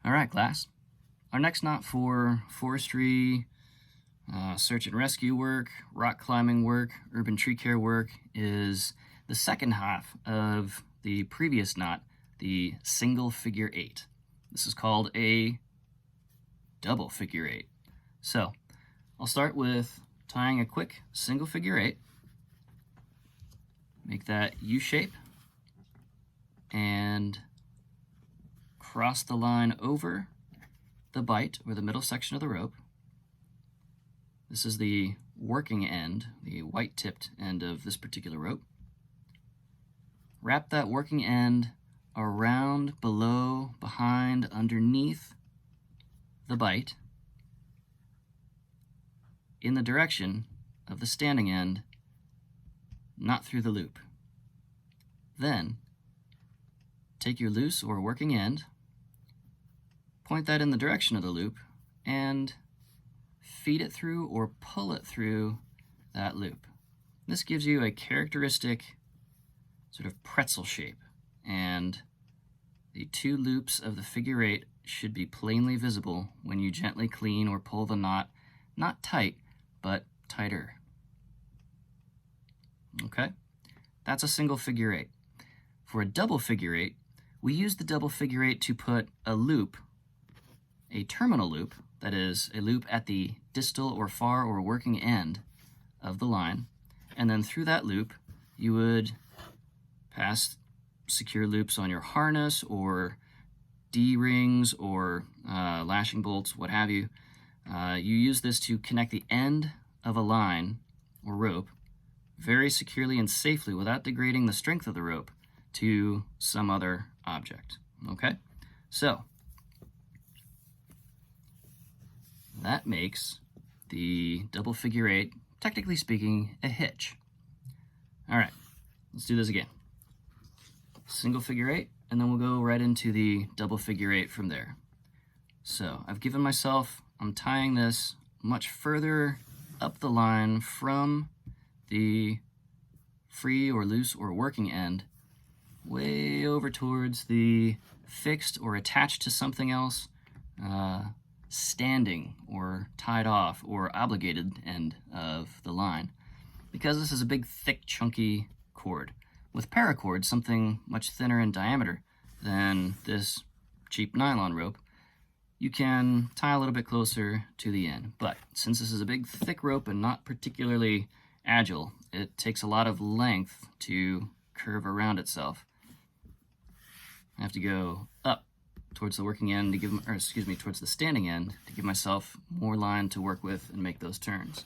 All right, class. Our next knot for forestry, search and rescue work, rock climbing work, urban tree care work is the second half of the previous knot, the single figure eight. This is called a double figure eight. So I'll start with tying a quick single figure eight. Make that U shape and cross the line over the bight or the middle section of the rope. This is the working end, the white tipped end of this particular rope. Wrap that working end around, below, behind, underneath the bight in the direction of the standing end, not through the loop. Then take your loose or working end, point that in the direction of the loop, and feed it through or pull it through that loop. This gives you a characteristic sort of pretzel shape, and the two loops of the figure eight should be plainly visible when you gently clean or pull the knot, not tight, but tighter. Okay, that's a single figure eight. For a double figure eight, we use the double figure eight to put a loop, a terminal loop, that is a loop at the distal or far or working end of the line, and then through that loop you would pass secure loops on your harness or D-rings or lashing bolts, what have you. You use this to connect the end of a line or rope very securely and safely without degrading the strength of the rope to some other object. Okay, so that makes the double figure eight, technically speaking, a hitch. All right, let's do this again. Single figure eight, and then we'll go right into the double figure eight from there. So I've given myself, I'm tying this much further up the line from the free or loose or working end, way over towards the fixed or attached to something else, standing or tied off or obligated end of the line, because this is a big, thick, chunky cord. With paracord, something much thinner in diameter than this cheap nylon rope, you can tie a little bit closer to the end. But since this is a big, thick rope and not particularly agile, it takes a lot of length to curve around itself. I have to go up towards the working end to give, or excuse me, towards the standing end to give myself more line to work with and make those turns.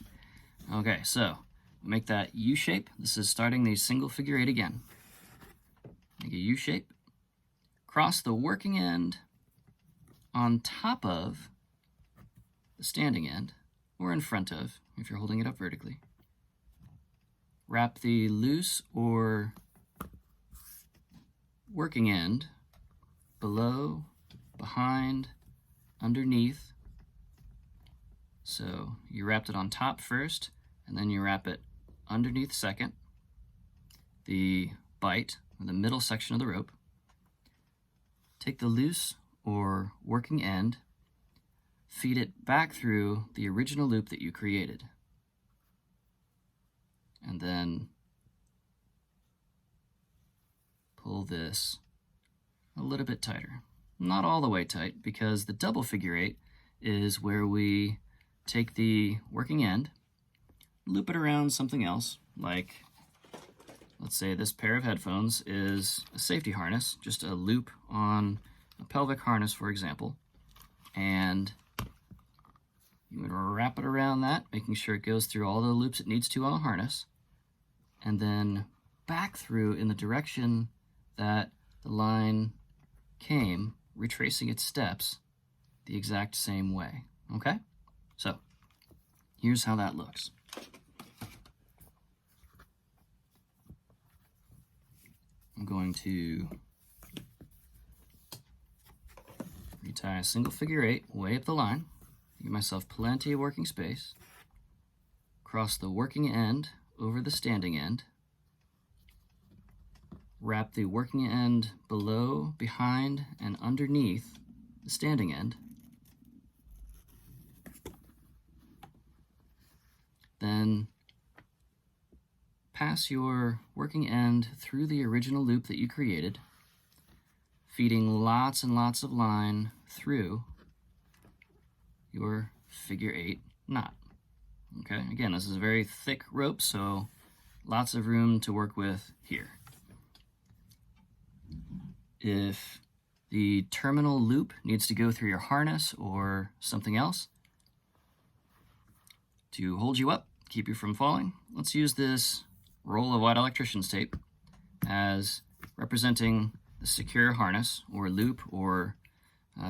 Okay, so make that U shape. This is starting the single figure eight again. Make a U shape, cross the working end on top of the standing end, or in front of, if you're holding it up vertically. Wrap the loose or working end below, behind, underneath. So you wrapped it on top first, and then you wrap it underneath second, the bight, or the middle section of the rope. Take the loose or working end, feed it back through the original loop that you created, and then pull this a little bit tighter. Not all the way tight, because the double figure eight is where we take the working end, loop it around something else, like, let's say this pair of headphones is a safety harness, just a loop on a pelvic harness, for example, and you would wrap it around that, making sure it goes through all the loops it needs to on a harness, and then back through in the direction that the line came, retracing its steps the exact same way. Okay? So here's how that looks. I'm going to retie a single figure eight way up the line, give myself plenty of working space, cross the working end over the standing end, wrap the working end below, behind, and underneath the standing end. Then pass your working end through the original loop that you created, feeding lots and lots of line through your figure 8 knot. Okay, again, this is a very thick rope, so lots of room to work with here. If the terminal loop needs to go through your harness or something else to hold you up, keep you from falling, let's use this roll of white electrician's tape as representing the secure harness or loop or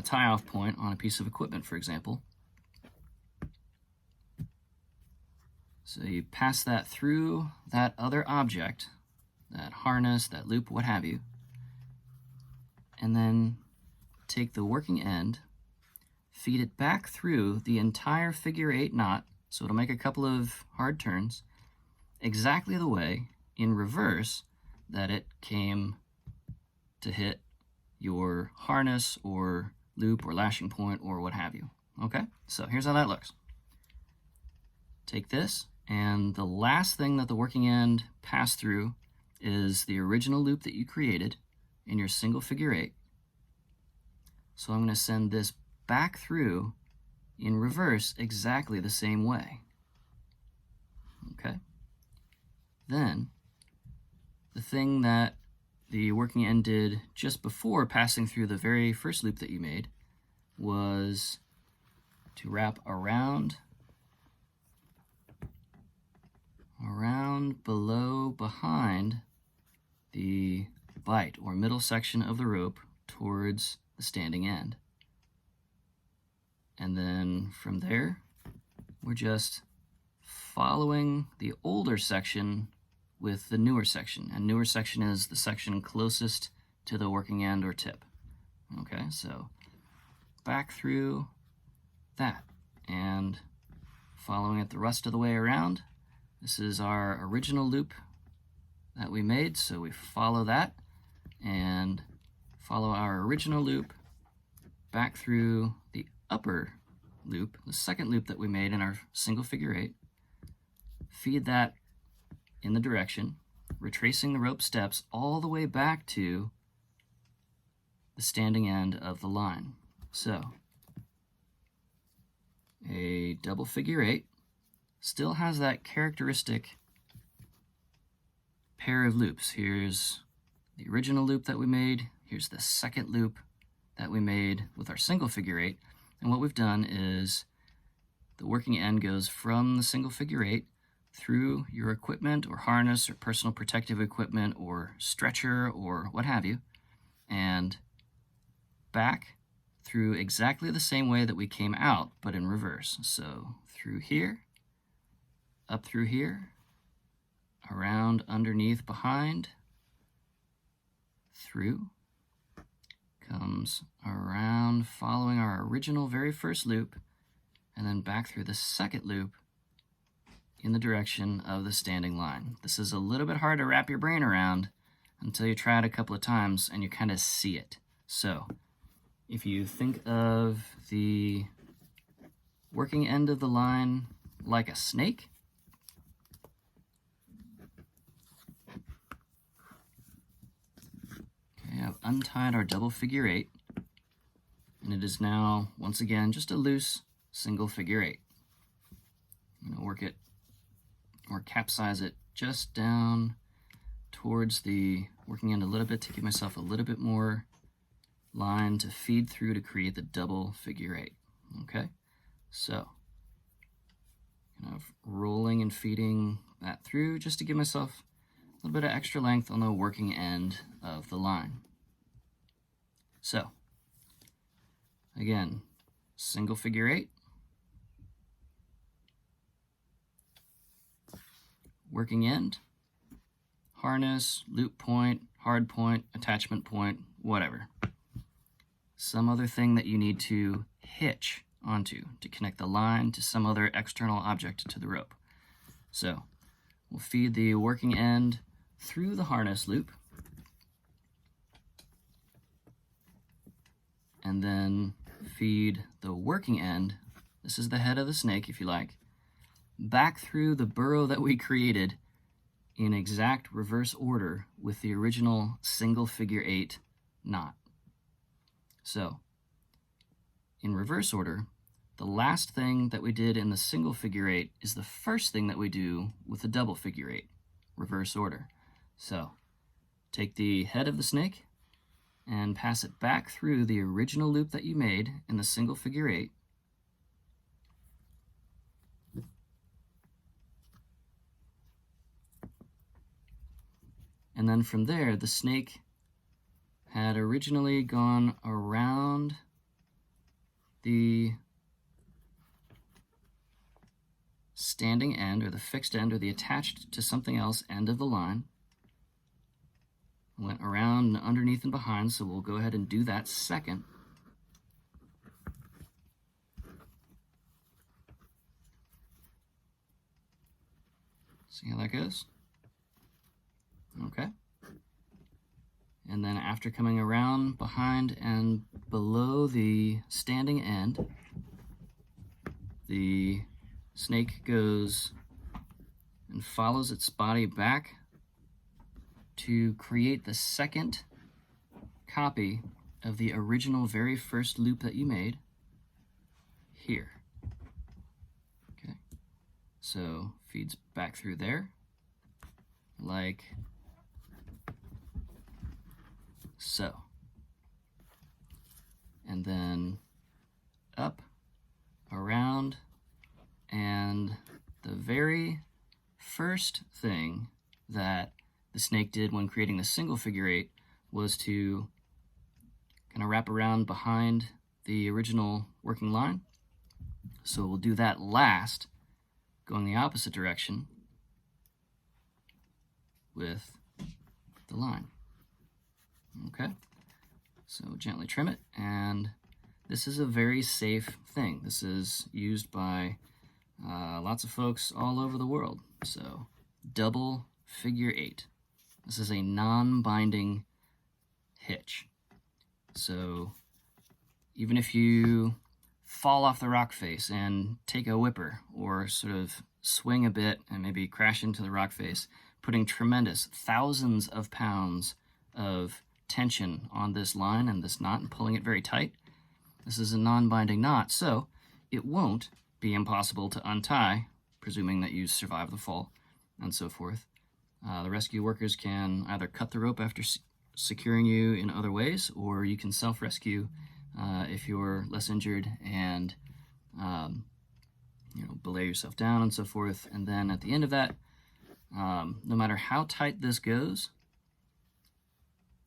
tie-off point on a piece of equipment, for example. So you pass that through that other object, that harness, that loop, what have you, and then take the working end, feed it back through the entire figure 8 knot, so it'll make a couple of hard turns, exactly the way in reverse that it came to hit your harness or loop or lashing point or what have you. Okay, so here's how that looks. Take this, and the last thing that the working end passed through is the original loop that you created in your single figure 8. So I'm going to send this back through in reverse exactly the same way. Okay. Then the thing that the working end did just before passing through the very first loop that you made was to wrap around, below, behind the bight or middle section of the rope towards the standing end. And then from there, we're just following the older section with the newer section. And newer section is the section closest to the working end or tip. Okay, so back through that and following it the rest of the way around. This is our original loop that we made, so we follow that and follow our original loop back through the upper loop, the second loop that we made in our single figure 8, feed that in the direction, retracing the rope steps all the way back to the standing end of the line. So a double figure 8 still has that characteristic pair of loops. Here's the original loop that we made, here's the second loop that we made with our single figure 8, and what we've done is the working end goes from the single figure 8 through your equipment or harness or personal protective equipment or stretcher or what have you, and back through exactly the same way that we came out, but in reverse. So through here, up through here, around, underneath, behind, through, comes around following our original very first loop, and then back through the second loop in the direction of the standing line. This is a little bit hard to wrap your brain around until you try it a couple of times and you kind of see it. So if you think of the working end of the line like a snake, okay, I've untied our double figure 8, and it is now, once again, just a loose single figure 8. I'm going to work it or capsize it just down towards the working end a little bit to give myself a little bit more line to feed through to create the double figure 8. Okay, so kind of rolling and feeding that through just to give myself a little bit of extra length on the working end of the line. So again, single figure 8, working end, harness, loop point, hard point, attachment point, whatever. Some other thing that you need to hitch onto to connect the line to some other external object to the rope. So we'll feed the working end through the harness loop, and then feed the working end, this is the head of the snake if you like, back through the burrow that we created in exact reverse order with the original single figure 8 knot. So, in reverse order, the last thing that we did in the single figure 8 is the first thing that we do with the double figure 8, reverse order. So, take the head of the snake and pass it back through the original loop that you made in the single figure 8. And then from there, the snake had originally gone around the standing end, or the fixed end, or the attached to something else end of the line. Went around and underneath and behind, so we'll go ahead and do that second. See how that goes? Okay. And then after coming around behind and below the standing end, the snake goes and follows its body back to create the second copy of the original very first loop that you made here. Okay. So feeds back through there like so. And then up, around, and the very first thing that the snake did when creating the single figure 8 was to kind of wrap around behind the original working line. So we'll do that last, going the opposite direction with the line. Okay, so gently trim it, and this is a very safe thing. This is used by lots of folks all over the world. So double figure 8. This is a non-binding hitch. So even if you fall off the rock face and take a whipper or sort of swing a bit and maybe crash into the rock face, putting tremendous thousands of pounds of tension on this line and this knot and pulling it very tight, this is a non-binding knot, so it won't be impossible to untie, presuming that you survive the fall and so forth. The rescue workers can either cut the rope after securing you in other ways, or you can self-rescue if you're less injured and belay yourself down and so forth. And then at the end of that, no matter how tight this goes,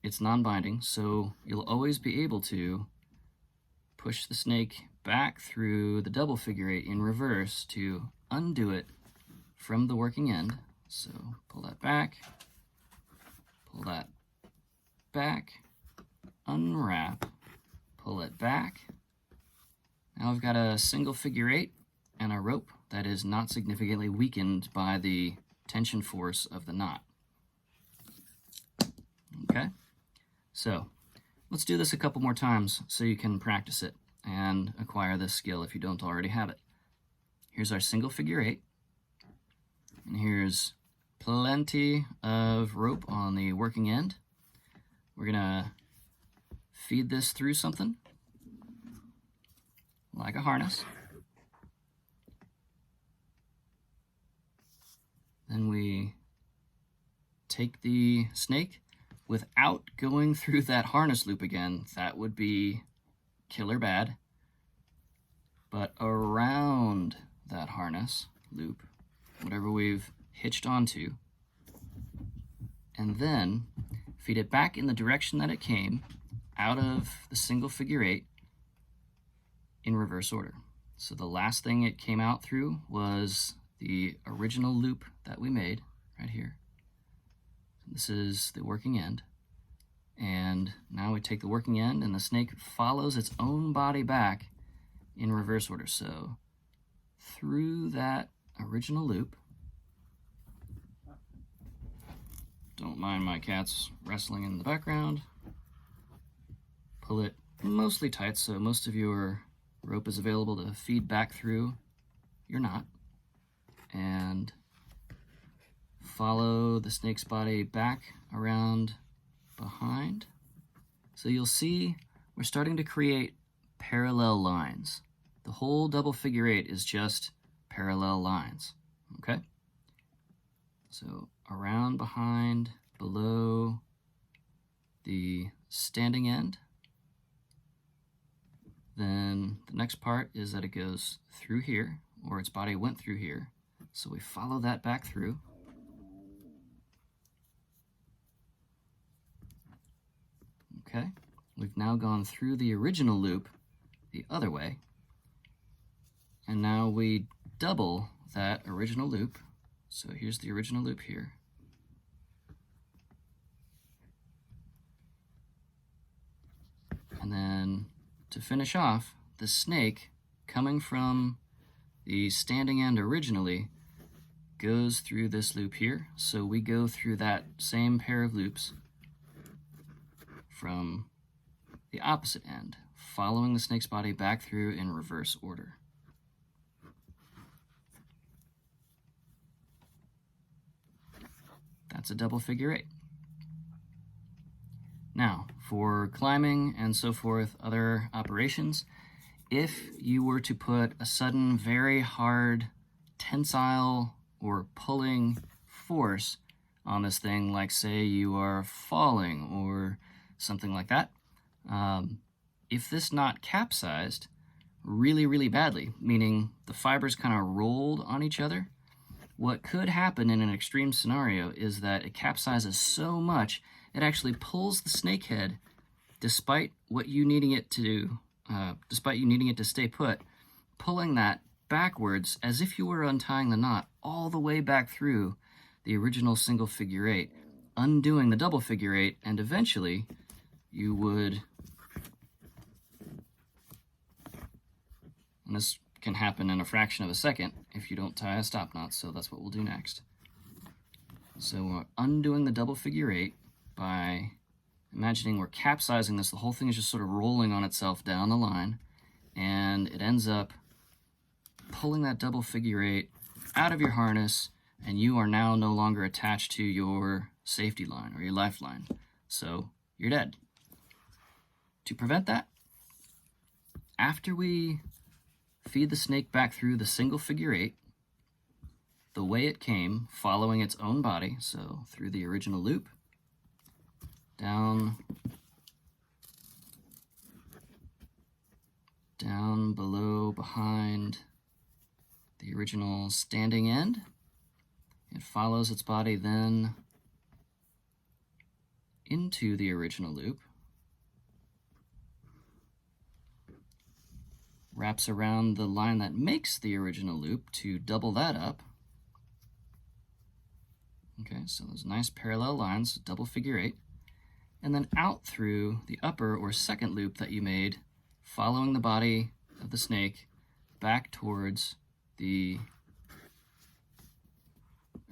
it's non-binding, so you'll always be able to push the snake back through the double figure 8 in reverse to undo it from the working end. So pull that back, unwrap, pull it back. Now I've got a single figure 8 and a rope that is not significantly weakened by the tension force of the knot. Okay, so let's do this a couple more times so you can practice it and acquire this skill if you don't already have it. Here's our single figure 8, and here's plenty of rope on the working end. We're gonna feed this through something like a harness. Then we take the snake without going through that harness loop again. That would be killer bad. But around that harness loop, whatever we've hitched onto, and then feed it back in the direction that it came out of the single figure 8 in reverse order. So the last thing it came out through was the original loop that we made right here. This is the working end. And now we take the working end and the snake follows its own body back in reverse order. So through that original loop, don't mind my cats wrestling in the background, pull it mostly tight, so most of your rope is available to feed back through your knot. And follow the snake's body back around behind. So you'll see we're starting to create parallel lines. The whole double figure eight is just parallel lines, okay? So around, behind, below the standing end. Then the next part is that it goes through here, or its body went through here. So we follow that back through. Okay, we've now gone through the original loop the other way. And now we double that original loop. So here's the original loop here. And then to finish off, the snake coming from the standing end originally goes through this loop here. So we go through that same pair of loops from the opposite end, following the snake's body back through in reverse order. That's a double figure eight. Now, for climbing and so forth, other operations, if you were to put a sudden, very hard tensile or pulling force on this thing, like say you are falling or something like that, if this knot capsized really, really badly, meaning the fibers kind of rolled on each other, what could happen in an extreme scenario is that it capsizes so much it actually pulls the snake head, despite you needing it to stay put, pulling that backwards as if you were untying the knot all the way back through the original single figure eight, undoing the double figure eight, and eventually you would, and this can happen in a fraction of a second if you don't tie a stop knot, so that's what we'll do next. So we're undoing the double figure eight by imagining we're capsizing this. The whole thing is just sort of rolling on itself down the line, and it ends up pulling that double figure eight out of your harness, and you are now no longer attached to your safety line or your lifeline, so you're dead. To prevent that, after we feed the snake back through the single figure eight, the way it came, following its own body, so through the original loop, down below, behind the original standing end. It follows its body then into the original loop, wraps around the line that makes the original loop to double that up. Okay, so those nice parallel lines, double figure eight, and then out through the upper or second loop that you made, following the body of the snake back towards the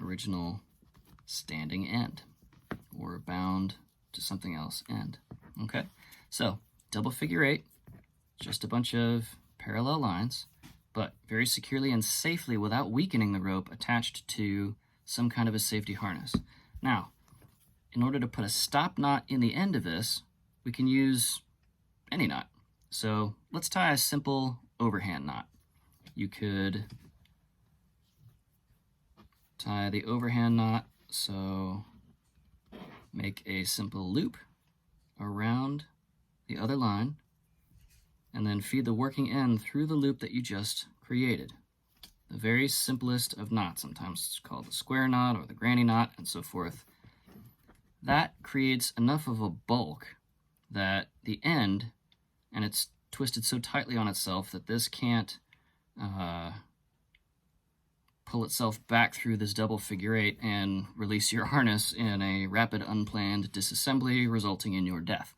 original standing end, or bound to something else end. Okay, so double figure eight, just a bunch of parallel lines, but very securely and safely without weakening the rope, attached to some kind of a safety harness. Now, in order to put a stop knot in the end of this, we can use any knot. So let's tie a simple overhand knot. You could tie the overhand knot, so make a simple loop around the other line, and then feed the working end through the loop that you just created. The very simplest of knots, sometimes it's called the square knot or the granny knot and so forth. That creates enough of a bulk that the end, and it's twisted so tightly on itself that this can't pull itself back through this double figure eight and release your harness in a rapid unplanned disassembly resulting in your death.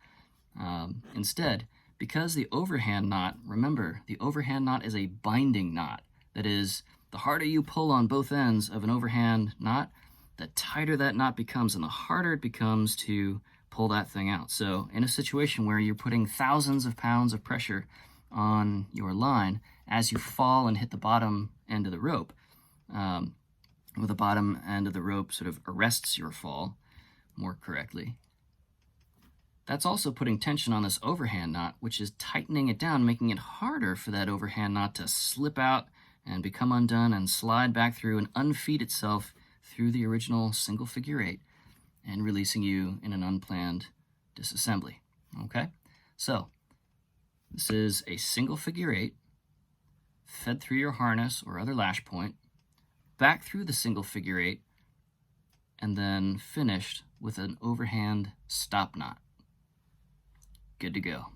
Instead, because the overhand knot, remember, the overhand knot is a binding knot. That is, the harder you pull on both ends of an overhand knot, the tighter that knot becomes and the harder it becomes to pull that thing out. So in a situation where you're putting thousands of pounds of pressure on your line, as you fall and hit the bottom end of the rope, where the bottom end of the rope sort of arrests your fall more correctly, that's also putting tension on this overhand knot, which is tightening it down, making it harder for that overhand knot to slip out and become undone and slide back through and unfeed itself through the original single figure eight and releasing you in an unplanned disassembly. Okay? So, this is a single figure eight fed through your harness or other lash point, back through the single figure eight, and then finished with an overhand stop knot. Good to go.